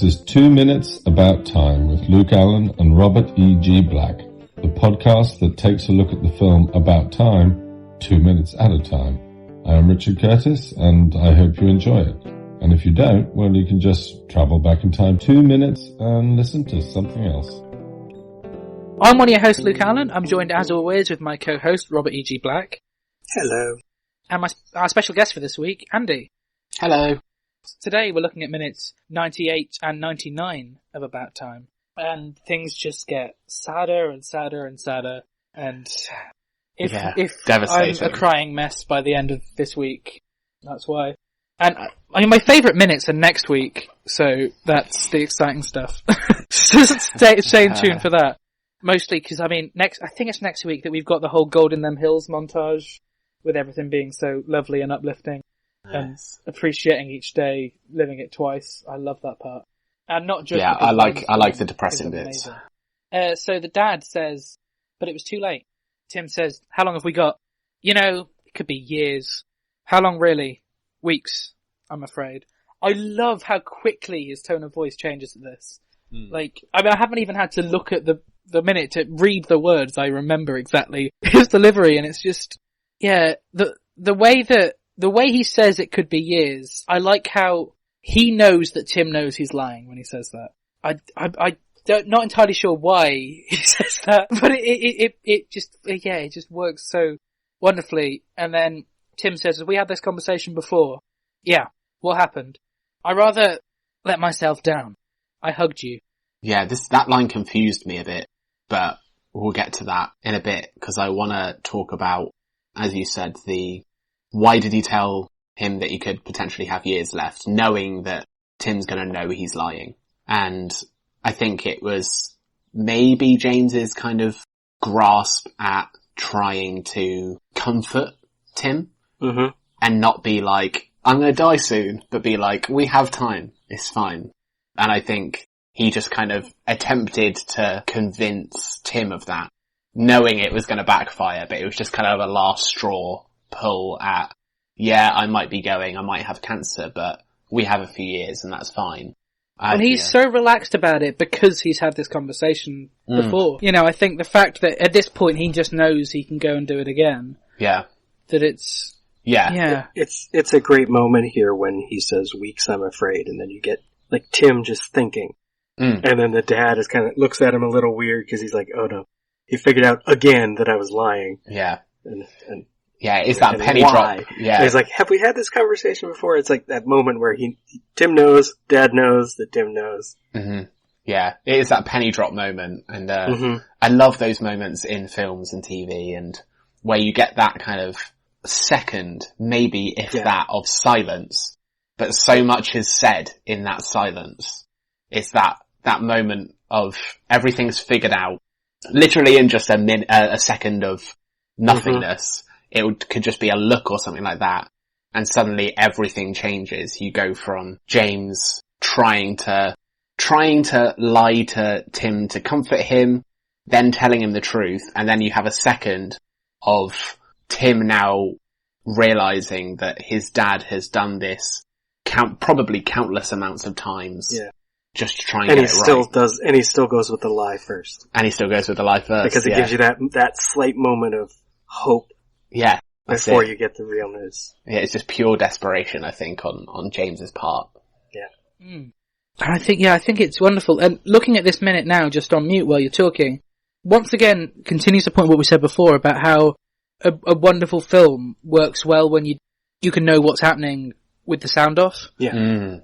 is 2 Minutes About Time with Luke Allen and Robert E.G. Black, the podcast that takes a look at the film About Time 2 minutes at a time. I am Richard Curtis, and I hope you enjoy it. And if you don't, well, you can just travel back in time 2 minutes and listen to something else. I'm one of your hosts, Luke Allen. I'm joined, as always, with my co-host, Robert E.G. Black. Hello. And our special guest for this week, Andy. Hello. Today we're looking at minutes 98 and 99 of About Time. And things just get sadder and sadder and sadder. And if I'm a crying mess by the end of this week, that's why. And I mean, my favourite minutes are next week, so that's the exciting stuff. So stay in tune for that. Mostly because, I mean, I think it's next week that we've got the whole Gold in Them Hills montage, with everything being so lovely and uplifting. And appreciating each day, living it twice. I love that part. And not just... Yeah, I like the depressing bits. So the dad says, but it was too late. Tim says, how long have we got? You know, it could be years. How long really? Weeks, I'm afraid. I love how quickly his tone of voice changes at this. Like, I mean, I haven't even had to look at the minute to read the words. I remember exactly his delivery, and it's just, yeah, the way he says it could be years. I like how he knows that Tim knows he's lying when he says that. I don't, not entirely sure why he says that, but it just works so wonderfully. And then Tim says, have we had this conversation before? Yeah. What happened? I rather let myself down. I hugged you. Yeah, that line confused me a bit, but we'll get to that in a bit, because I want to talk about, as you said, why did he tell him that he could potentially have years left, knowing that Tim's going to know he's lying? And I think it was maybe James's kind of grasp at trying to comfort Tim, and not be like, I'm going to die soon, but be like, we have time, it's fine. And I think he just kind of attempted to convince Tim of that, knowing it was going to backfire, but it was just kind of a last straw pull at, yeah, I might be going, I might have cancer, but we have a few years and that's fine. And he's so relaxed about it because he's had this conversation before. You know, I think the fact that at this point he just knows he can go and do it again. Yeah. That it's... Yeah. It's a great moment here when he says, weeks, I'm afraid, and then you get, like, Tim just thinking. And then the dad is kind of, looks at him a little weird because he's like, oh no, he figured out again that I was lying. Yeah. And yeah, it's that penny drop. Yeah. And he's like, have we had this conversation before? It's like that moment where Tim knows, dad knows that Tim knows. Yeah, it is that penny drop moment. And, I love those moments in films and TV, and where you get that kind of second, maybe if that, of silence, but so much is said in that silence. It's that moment of everything's figured out, literally in just a second of nothingness. It could just be a look or something like that, and suddenly everything changes. You go from James trying to lie to Tim to comfort him, then telling him the truth, and then you have a second of Tim now realizing that his dad has done this probably countless amounts of times. Yeah. Just to try and get it right. And he still goes with the lie first. Because it gives you that slight moment of hope. Yeah. Before you get the real news. Yeah, it's just pure desperation, I think, on James's part. Yeah. And I think it's wonderful. And looking at this minute now, just on mute while you're talking, once again continues to point what we said before about how a wonderful film works well when you can know what's happening with the sound off. Yeah.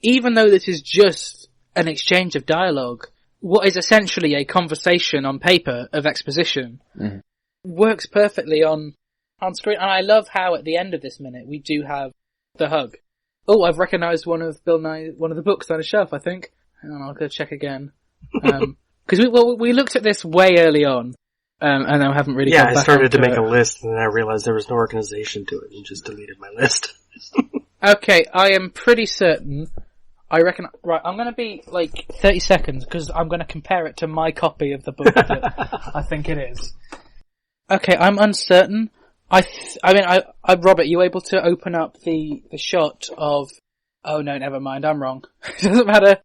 Even though this is just an exchange of dialogue, what is essentially a conversation on paper of exposition works perfectly on screen. And I love how at the end of this minute we do have the hug. Oh, I've recognised one of the books on a shelf, I think. Hang on, I'll go check again. Because we looked at this way early on, and I haven't really gone back. I started to make a list, and then I realised there was no organization to it, and just deleted my list. Okay, I am pretty certain. I reckon. Right, I'm going to be like 30 seconds because I'm going to compare it to my copy of the book that I think it is. Okay, I'm uncertain. Robert, you able to open up the shot of... Oh no, never mind, I'm wrong. It doesn't matter.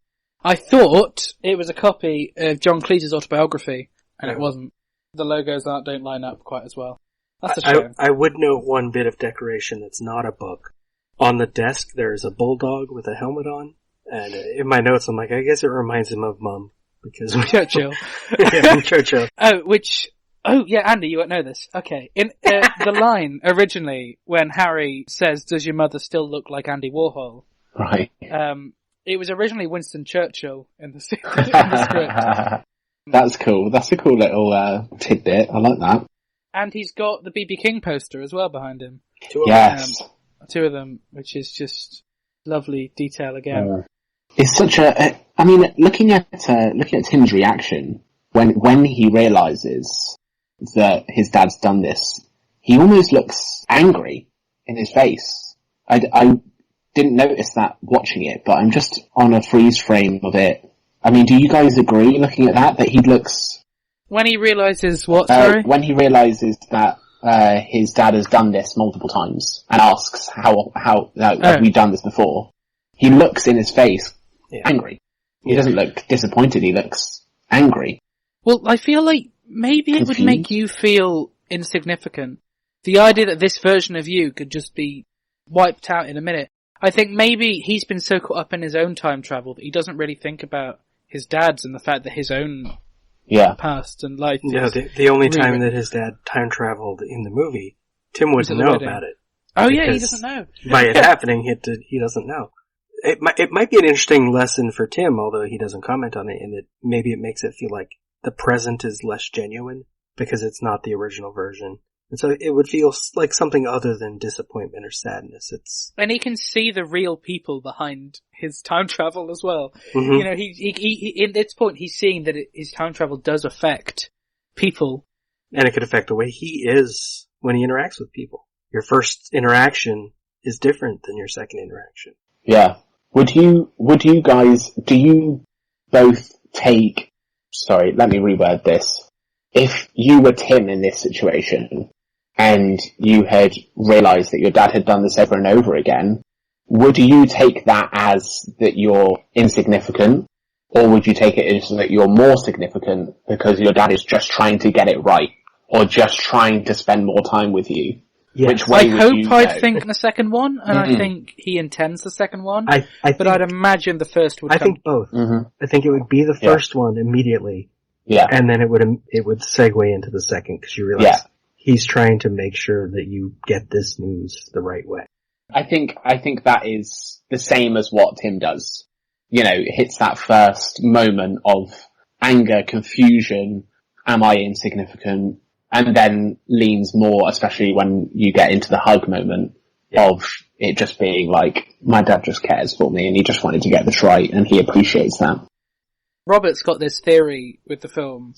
I thought it was a copy of John Cleese's autobiography, and it wasn't. The logos don't line up quite as well. That's a shame. I would know one bit of decoration that's not a book. On the desk, there's a bulldog with a helmet on, and in my notes, I'm like, I guess it reminds him of Mum because Churchill. Yeah, Churchill. Oh, yeah, Andy, you won't know this. Okay. In the line originally when Harry says, "Does your mother still look like Andy Warhol?" Right. It was originally Winston Churchill in the script. That's cool. That's a cool little tidbit. I like that. And he's got the B.B. King poster as well behind him. Two of them, which is just lovely detail again. It's such I mean, looking at Tim's reaction when he realizes that his dad's done this, he almost looks angry in his face. I didn't notice that watching it, but I'm just on a freeze frame of it. I mean, do you guys agree looking at that he looks... When he realizes what, sorry? When he realizes that his dad has done this multiple times and asks how have we done this before, he looks in his face angry. He doesn't look disappointed, he looks angry. Well, I feel like maybe it would make you feel insignificant. The idea that this version of you could just be wiped out in a minute. I think maybe he's been so caught up in his own time travel that he doesn't really think about his dad's and the fact that his own past and life. No, the only time that his dad time traveled in the movie, Tim wouldn't know about it. Oh yeah, he doesn't know. By it happening, he doesn't know. It might be an interesting lesson for Tim, although he doesn't comment on it, in that maybe it makes it feel like the present is less genuine because it's not the original version. And so it would feel like something other than disappointment or sadness. And he can see the real people behind his time travel as well. Mm-hmm. You know, he at this point, he's seeing that his time travel does affect people. And it could affect the way he is when he interacts with people. Your first interaction is different than your second interaction. Yeah. Do you both take, sorry, let me reword this. If you were Tim in this situation, and you had realised that your dad had done this over and over again, would you take that as that you're insignificant, or would you take it as that you're more significant because your dad is just trying to get it right, or just trying to spend more time with you? Yes. Which way I'd think the second one, and I think he intends the second one, but I'd imagine the first would come. I think both. Mm-hmm. I think it would be the first one immediately. Yeah. And then it would segue into the second, because you realize he's trying to make sure that you get this news the right way. I think that is the same as what Tim does. You know, it hits that first moment of anger, confusion, am I insignificant? And then leans more, especially when you get into the hug moment of it just being like, my dad just cares for me and he just wanted to get this right and he appreciates that. Robert's got this theory with the film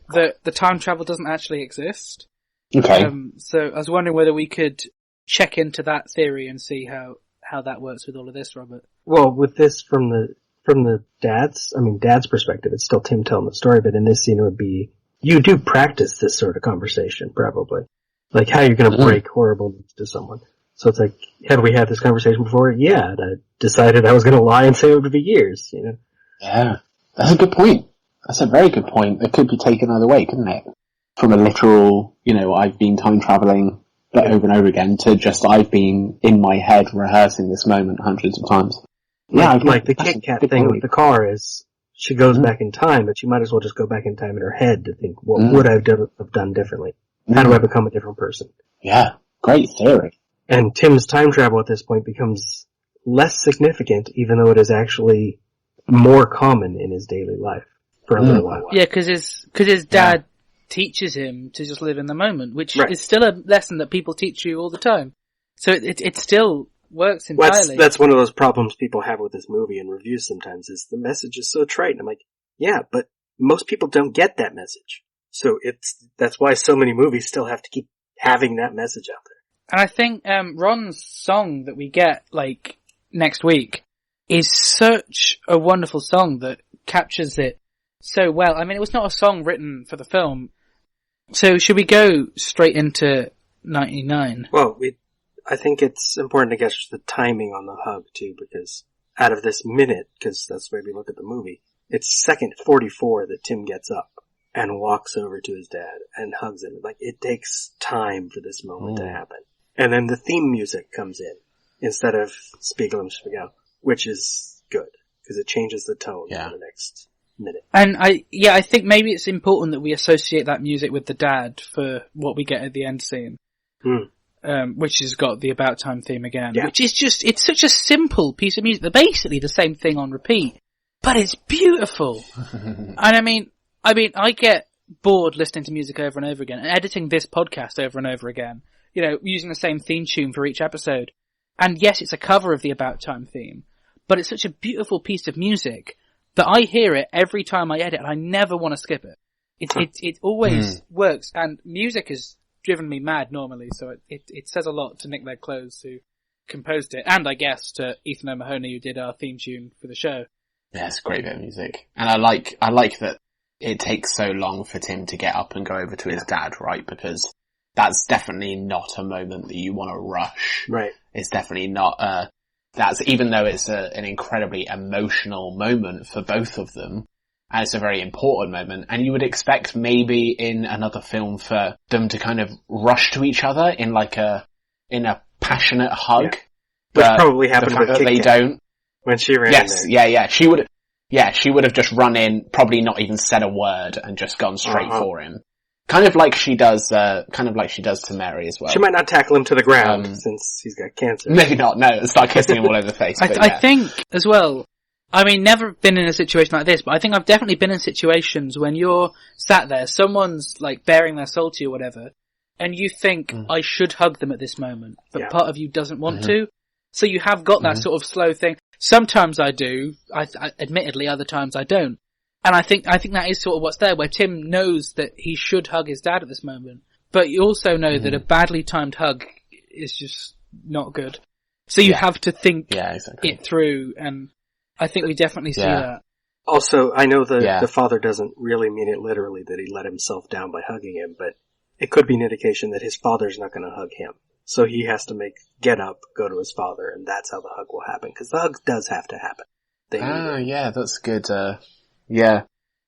that the time travel doesn't actually exist. Okay. So I was wondering whether we could check into that theory and see how that works with all of this, Robert. Well, with this from the dad's perspective, it's still Tim telling the story, but in this scene it would be, you do practice this sort of conversation, probably. Like how you're gonna break horrible news to someone. So it's like, had we had this conversation before? Yeah, and I decided I was gonna lie and say it would be years, you know? Yeah. That's a good point. That's a very good point. It could be taken either way, couldn't it? From a literal, I've been time traveling over and over again to just I've been in my head rehearsing this moment hundreds of times. Like the Kit Kat thing with the car is, she goes back in time, but she might as well just go back in time in her head to think, what would I have done differently? How do I become a different person? Yeah, great theory. And Tim's time travel at this point becomes less significant, even though it is actually more common in his daily life for a little while. Yeah, because his dad teaches him to just live in the moment, which is still a lesson that people teach you all the time. So it still works entirely. That's one of those problems people have with this movie in reviews sometimes, is the message is so trite. And I'm like, yeah, but most people don't get that message. So that's why so many movies still have to keep having that message out there. And I think Ron's song that we get next week is such a wonderful song that captures it so well. I mean, it was not a song written for the film. So should we go straight into 99? Well, I think it's important to get the timing on the hug too, because out of this minute, because that's the way we look at the movie, it's second 44 that Tim gets up and walks over to his dad and hugs him. Like, it takes time for this moment to happen. And then the theme music comes in instead of Spiegel und Spiegel, which is good because it changes the tone for the next minute. And I think maybe it's important that we associate that music with the dad for what we get at the end scene. Which has got the About Time theme again, which is just, it's such a simple piece of music. They're basically the same thing on repeat, but it's beautiful. And I mean, I get bored listening to music over and over again and editing this podcast over and over again, you know, using the same theme tune for each episode. And yes, it's a cover of the About Time theme, but it's such a beautiful piece of music that I hear it every time I edit and I never want to skip it. It always works, and music has driven me mad normally, so it says a lot to Nick Legg-Close, who composed it, and I guess to Ethan O'Mahony, who did our theme tune for the show. Yeah, it's a great bit of music. And I like that it takes so long for Tim to get up and go over to his dad, right? Because that's definitely not a moment that you want to rush. Right. It's definitely not that's, even though it's an incredibly emotional moment for both of them, and it's a very important moment, and you would expect maybe in another film for them to kind of rush to each other in a passionate hug. Yeah. Which probably happened with they don't. When she ran in there. Yeah. She would have just run in, probably not even said a word, and just gone straight for him. Kind of like she does to Mary as well. She might not tackle him to the ground, since he's got cancer. Maybe not, no. Start kissing him all over the face. I think, as well, I mean, never been in a situation like this, but I think I've definitely been in situations when you're sat there, someone's like bearing their soul to you or whatever, and you think, I should hug them at this moment, but part of you doesn't want to. So you have got that sort of slow thing. Sometimes I do, admittedly, other times I don't. And I think that is sort of what's there, where Tim knows that he should hug his dad at this moment, but you also know that a badly timed hug is just not good. So you have to think it through, and I think we definitely see that. Also, I know the father doesn't really mean it literally that he let himself down by hugging him, but it could be an indication that his father's not going to hug him. So he has to get up, go to his father, and that's how the hug will happen, because the hug does have to happen. Yeah, that's good. Yeah.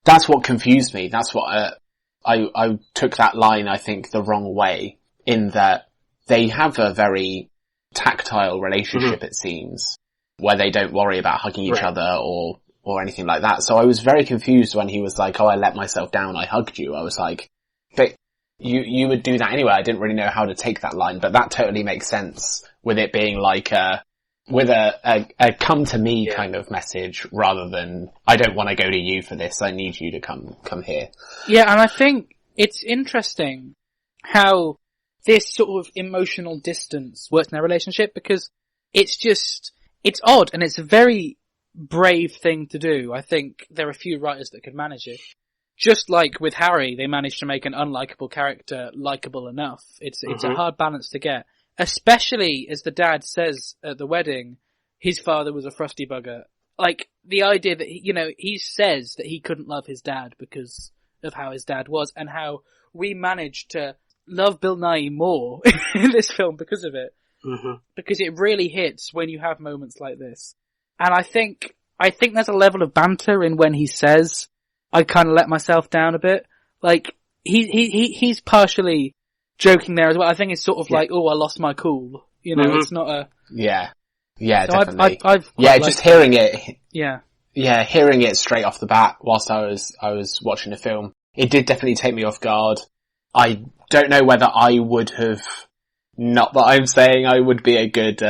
That's what confused me. That's what, I took that line, I think, the wrong way, in that they have a very tactile relationship, it seems, where they don't worry about hugging each other or anything like that. So I was very confused when he was like, I let myself down, I hugged you. I was like, but you would do that anyway. I didn't really know how to take that line, but that totally makes sense with it being like with a come to me kind of message, rather than, I don't want to go to you for this, I need you to come here. Yeah, and I think it's interesting how this sort of emotional distance works in their relationship, because it's odd, and it's a very brave thing to do. I think there are a few writers that could manage it. Just like with Harry, they managed to make an unlikable character likable enough. It's a hard balance to get. Especially as the dad says at the wedding, his father was a frosty bugger. Like, the idea that, he says that he couldn't love his dad because of how his dad was, and how we managed to love Bill Nighy more in this film because of it. Because it really hits when you have moments like this. And I think there's a level of banter in when he says, I kind of let myself down a bit. Like, he's partially joking there as well. I think it's sort of like, I lost my cool. It's not a... Yeah, so definitely. I've just hearing it. Yeah. Yeah, hearing it straight off the bat whilst I was watching the film, it did definitely take me off guard. I don't know whether I would have, not that I'm saying I would be a good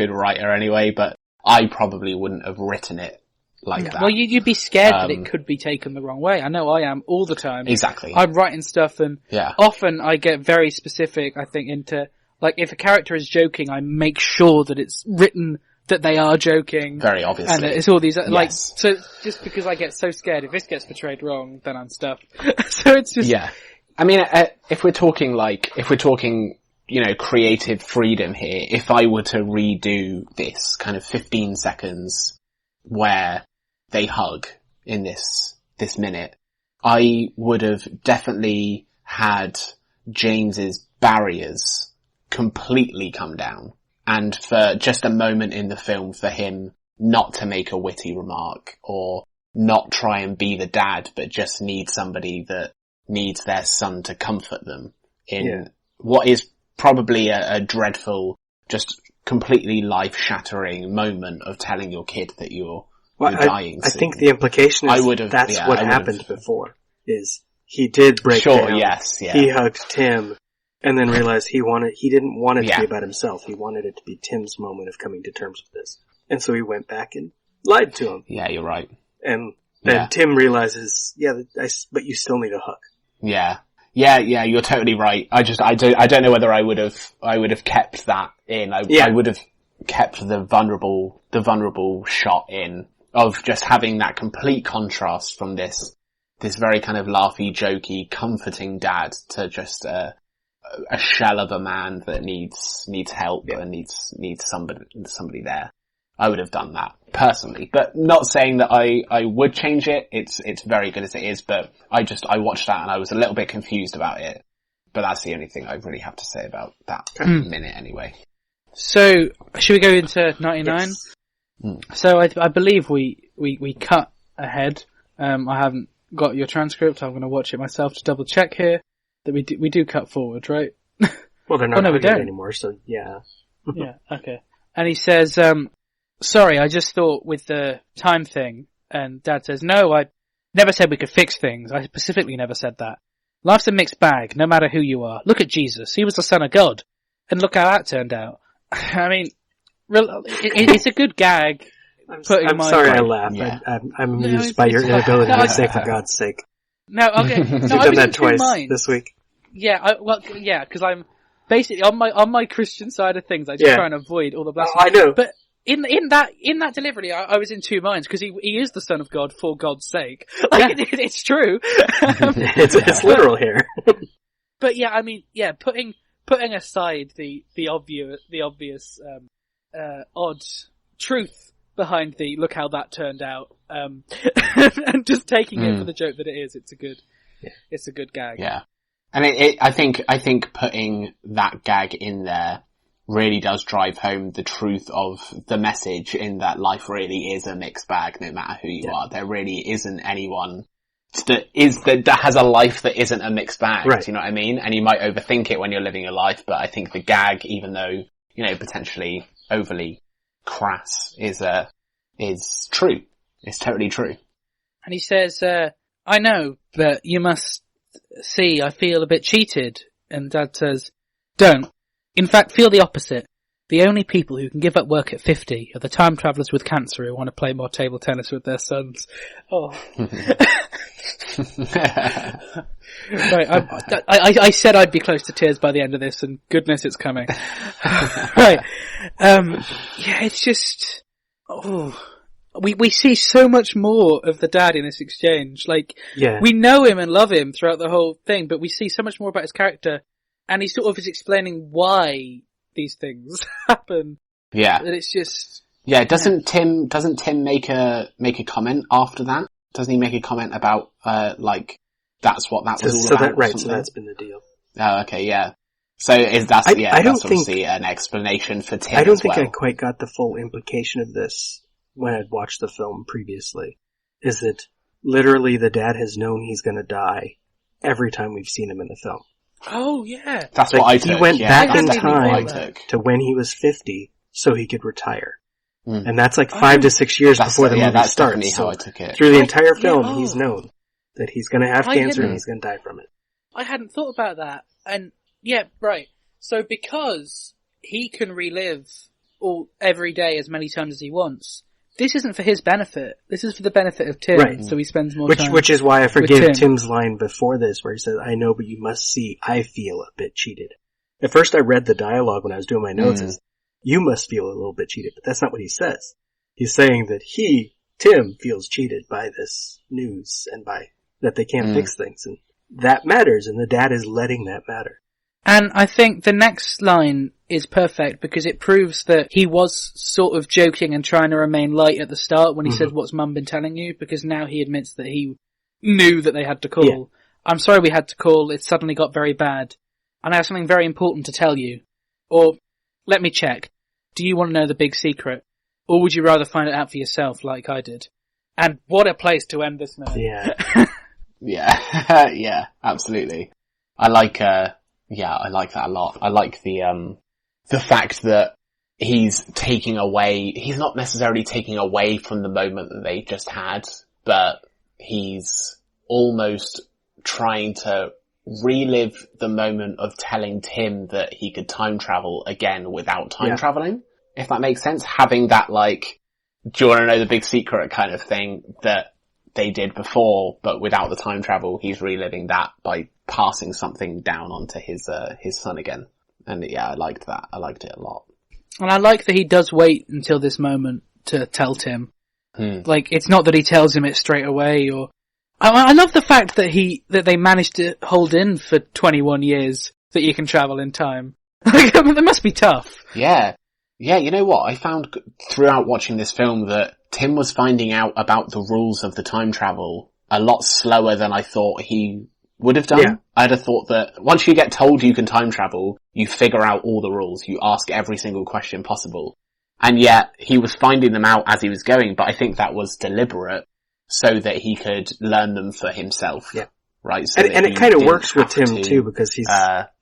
writer anyway, but I probably wouldn't have written it like that. Well, you'd be scared that it could be taken the wrong way. I know I am all the time. Exactly. I'm writing stuff, and often I get very specific, I think, into, like, if a character is joking, I make sure that it's written that they are joking. Very obviously. And it's all these, like, so just because I get so scared, if this gets portrayed wrong, then I'm stuffed. So it's just... Yeah. I mean, if we're talking, creative freedom here, if I were to redo this kind of 15 seconds where they hug in this minute, I would have definitely had James's barriers completely come down. And for just a moment in the film for him not to make a witty remark or not try and be the dad, but just need somebody that needs their son to comfort them in what is probably a dreadful, just completely life-shattering moment of telling your kid that you're dying soon. I think the implication is that's what happened before, is he did break down. Yes, yeah. He hugged Tim and then realized he didn't want it to be about himself. He wanted it to be Tim's moment of coming to terms with this. And so he went back and lied to him. Yeah, you're right. And then Tim realizes, but you still need a hug. Yeah. Yeah, you're totally right. I don't know whether I would have kept that in. I would have kept the vulnerable shot in of just having that complete contrast from this very kind of laughy, jokey, comforting dad to just a shell of a man that needs help and needs somebody there. I would have done that personally, but not saying that I would change it. It's very good as it is, but I watched that and I was a little bit confused about it. But that's the only thing I really have to say about that minute anyway. So, should we go into 99? Yes. So I believe we cut ahead. I haven't got your transcript. I'm going to watch it myself to double check here that we do cut forward, right? Well, they're not doing it anymore, so yeah. Yeah, okay. And he says, sorry, I just thought with the time thing, and Dad says, no, I never said we could fix things. I specifically never said that. Life's a mixed bag, no matter who you are. Look at Jesus. He was the Son of God. And look how that turned out. I mean, it's a good gag. I'm sorry I laugh. Yeah. I'm amused by your inability to say for God's sake. No, okay. No, You've done that twice this week. Yeah, because I'm basically on my Christian side of things. I just try and avoid all the blasphemy. I know. But in that delivery, I was in two minds because he is the Son of God for God's sake. Like it's true. it's literal here. But yeah, I mean, putting aside the obvious odd truth behind the look how that turned out, and just taking it for the joke that it is, it's a good gag. Yeah. And I think putting that gag in there really does drive home the truth of the message in that life really is a mixed bag no matter who you are. There really isn't anyone that has a life that isn't a mixed bag. Right. Do you know what I mean? And you might overthink it when you're living your life, but I think the gag, even though, potentially overly crass, is true. It's totally true. And he says, I know, but you must see, I feel a bit cheated. And Dad says, don't. In fact, feel the opposite. The only people who can give up work at 50 are the time travelers with cancer who want to play more table tennis with their sons. Oh. Right, I said I'd be close to tears by the end of this, and goodness, it's coming. Right. It's just... We see so much more of the dad in this exchange. We know him and love him throughout the whole thing, but we see so much more about his character, and he sort of is explaining why these things happen. Yeah. And it's just... Yeah, doesn't Tim make a comment after that? Doesn't he make a comment about, that's what that was all about? Right, so that's been the deal. Oh, okay, yeah. So that's obviously an explanation for Tim. I don't think I quite got the full implication of this when I'd watched the film previously. Is that literally the dad has known he's gonna die every time we've seen him in the film. Oh, yeah. That's what I took. He went back in time to when he was 50 so he could retire. And that's 5 to 6 years before the movie starts. Definitely how I took it. Through the entire film, he's known that he's gonna have cancer and he's gonna die from it. I hadn't thought about that. And, yeah, right. So because he can relive every day as many times as he wants, this isn't for his benefit. This is for the benefit of Tim. Right. So he spends more time. Which is why I forgave Tim's line before this, where he says, I know, but you must see, I feel a bit cheated. At first I read the dialogue when I was doing my notes as, you must feel a little bit cheated, but that's not what he says. He's saying that Tim, feels cheated by this news and by that they can't fix things. And that matters, and the dad is letting that matter. And I think the next line is perfect because it proves that he was sort of joking and trying to remain light at the start when he said, what's mum been telling you? Because now he admits that he knew that they had to call. Yeah. I'm sorry we had to call. It suddenly got very bad. And I have something very important to tell you. Or, let me check. Do you want to know the big secret? or would you rather find it out for yourself like I did? And what a place to end this note. Yeah. Yeah, absolutely. I like that a lot. I like the fact that he's not necessarily taking away from the moment that they just had, but he's almost trying to relive the moment of telling Tim that he could time travel again without time traveling, if that makes sense. Having that, like, do you want to know the big secret kind of thing that they did before, but without the time travel, he's reliving that by passing something down onto his son again. And yeah, I liked that. I liked it a lot. And I like that he does wait until this moment to tell Tim. Like, it's not that he tells him it straight away, or... I love the fact that they managed to hold in for 21 years that you can travel in time. Like, I mean, that must be tough. Yeah. Yeah, you know what? I found throughout watching this film that Tim was finding out about the rules of the time travel a lot slower than I thought he would have done. Yeah. I'd have thought that once you get told you can time travel, you figure out all the rules. You ask every single question possible. And yet, he was finding them out as he was going, but I think that was deliberate so that he could learn them for himself. Yeah. Right? So and it kind of works with Tim too, because he's,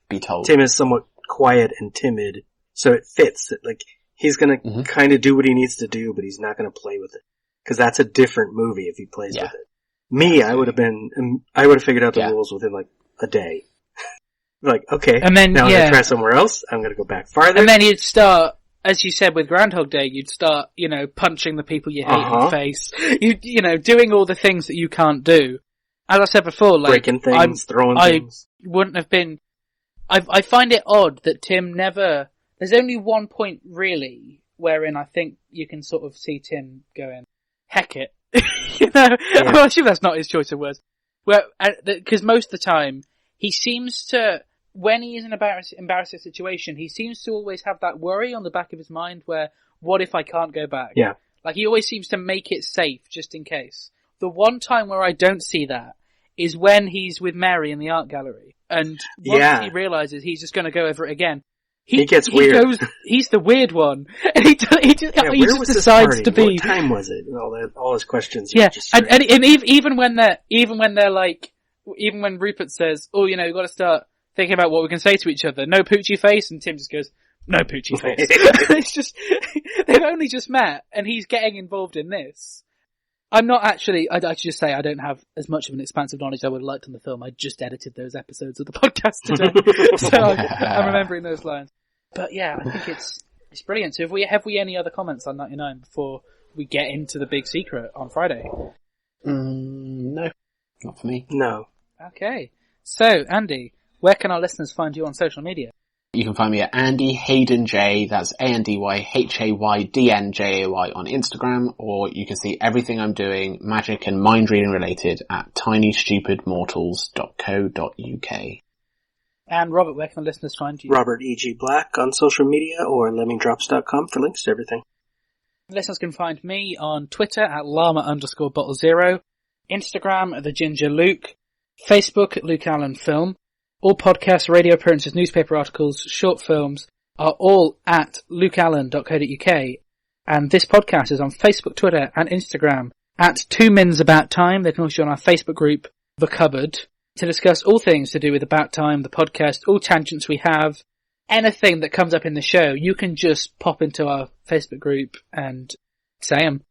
be told. Tim is somewhat quiet and timid, so it fits. Like, he's gonna kind of do what he needs to do, but he's not gonna play with it. Cause that's a different movie if he plays with it. Me, I would have figured out the rules within like a day. Like, okay, and then, now I'm gonna try somewhere else, I'm gonna go back farther. And then you'd start, as you said with Groundhog Day, you'd start, punching the people you hate in the face. Doing all the things that you can't do. As I said before, like... breaking things, throwing things. I wouldn't have been... I find it odd that Tim never... There's only one point, really, wherein I think you can sort of see Tim going, heck it. I'm sure that's not his choice of words. Because most of the time, he seems to... When he is in an embarrassing situation, he seems to always have that worry on the back of his mind where, what if I can't go back? Yeah. Like, he always seems to make it safe, just in case. The one time where I don't see that is when he's with Mary in the art gallery. And once he realizes he's just going to go over it again, he gets weird. He's the weird one. And he just decides to be... What time was it? All his questions. Yeah, and even when Rupert says, oh, you've got to start thinking about what we can say to each other. No poochy face, and Tim just goes, no poochy face. It's just, they've only just met, and he's getting involved in this. I'm not actually, I should just say I don't have as much of an expansive knowledge I would have liked on the film. I just edited those episodes of the podcast today. So I'm remembering those lines. But yeah, I think it's brilliant. So have we any other comments on 99 before we get into the big secret on Friday? No. Not for me. No. Okay. So, Andy, where can our listeners find you on social media? You can find me at Andy Hayden J, that's AndyHaydnJay on Instagram, or you can see everything I'm doing, magic and mind reading related, at tinystupidmortals.co.uk. And Robert, where can the listeners find you? Robert E.G. Black on social media, or lemmingdrops.com for links to everything. Listeners can find me on Twitter at llama_bottle0, Instagram at the Ginger Luke, Facebook at Luke Allen Film. All podcasts, radio appearances, newspaper articles, short films are all at lukeallen.co.uk. And this podcast is on Facebook, Twitter and Instagram at 2 Mins About Time. They can also join our Facebook group, The Cupboard, to discuss all things to do with About Time, the podcast, all tangents we have, anything that comes up in the show. You can just pop into our Facebook group and say them.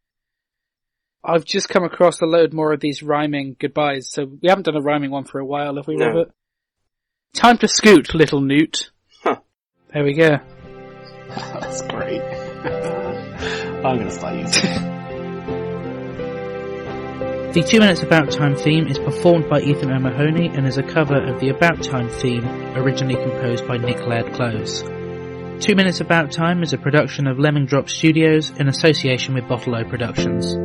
I've just come across a load more of these rhyming goodbyes, so we haven't done a rhyming one for a while, have we, Robert? Time to scoot, little newt. Huh. There we go. That's great. I'm going to start using it. The 2 Minutes About Time theme is performed by Ethan O'Mahony and is a cover of the About Time theme, originally composed by Nick Laird-Close. 2 Minutes About Time is a production of Lemming Drop Studios in association with Bottle O Productions.